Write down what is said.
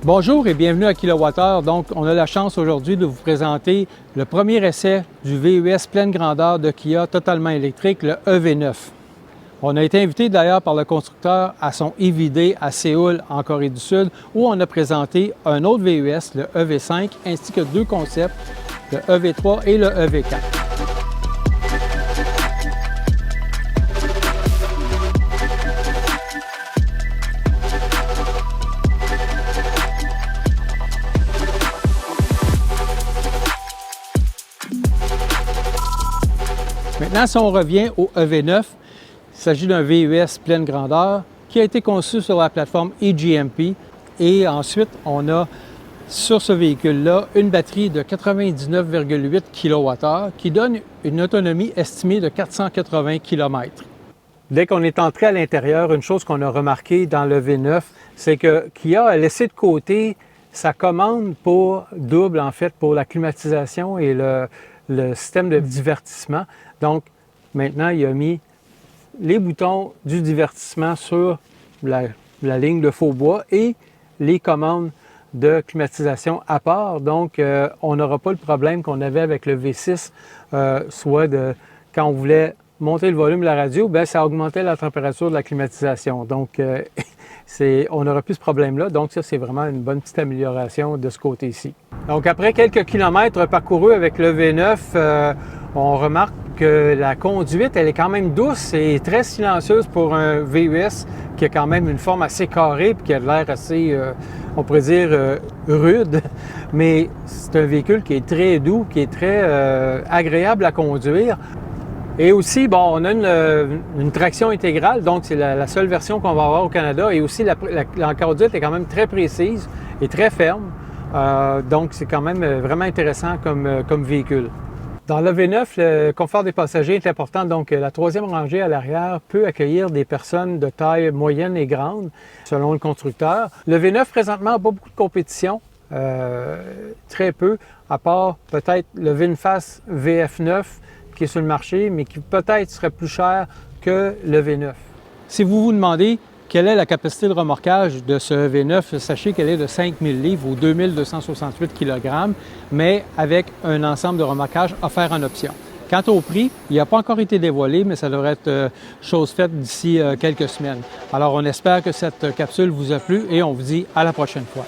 Bonjour et bienvenue à Kilowattheure. Donc, on a la chance aujourd'hui de vous présenter le premier essai du VUS pleine grandeur de Kia totalement électrique, le EV9. On a été invité d'ailleurs par le constructeur à son EV Day à Séoul, en Corée du Sud, où on a présenté un autre VUS, le EV5, ainsi que deux concepts, le EV3 et le EV4. Maintenant, si on revient au EV9, il s'agit d'un VUS pleine grandeur qui a été conçu sur la plateforme eGMP et ensuite on a sur ce véhicule-là une batterie de 99,8 kWh qui donne une autonomie estimée de 480 km. Dès qu'on est entré à l'intérieur, une chose qu'on a remarqué dans le V9, c'est que Kia a laissé de côté sa commande pour double en fait pour la climatisation et le système de divertissement. Donc, maintenant, il a mis les boutons du divertissement sur la ligne de faux bois et les commandes de climatisation à part. Donc, on n'aura pas le problème qu'on avait avec le V6, soit quand on voulait monter le volume de la radio, bien, ça augmentait la température de la climatisation. Donc, on n'aura plus ce problème-là. Donc, ça, c'est vraiment une bonne petite amélioration de ce côté-ci. Donc, après quelques kilomètres parcourus avec le V9, on remarque que la conduite, elle est quand même douce et très silencieuse pour un VUS qui a quand même une forme assez carrée et qui a l'air assez, on pourrait dire, rude. Mais c'est un véhicule qui est très doux, qui est très agréable à conduire. Et aussi, bon, on a une traction intégrale, donc c'est la seule version qu'on va avoir au Canada. Et aussi, la conduite est quand même très précise et très ferme. Donc, c'est quand même vraiment intéressant comme véhicule. Dans le V9, le confort des passagers est important, donc la troisième rangée à l'arrière peut accueillir des personnes de taille moyenne et grande, selon le constructeur. Le V9, présentement, n'a pas beaucoup de compétition, très peu, à part peut-être le VinFast VF9 qui est sur le marché, mais qui peut-être serait plus cher que le V9. Si vous vous demandez quelle est la capacité de remorquage de ce V9, sachez qu'elle est de 5000 livres ou 2268 kg, mais avec un ensemble de remorquage offert en option. Quant au prix, il n'a pas encore été dévoilé, mais ça devrait être chose faite d'ici quelques semaines. Alors, on espère que cette capsule vous a plu et on vous dit à la prochaine fois.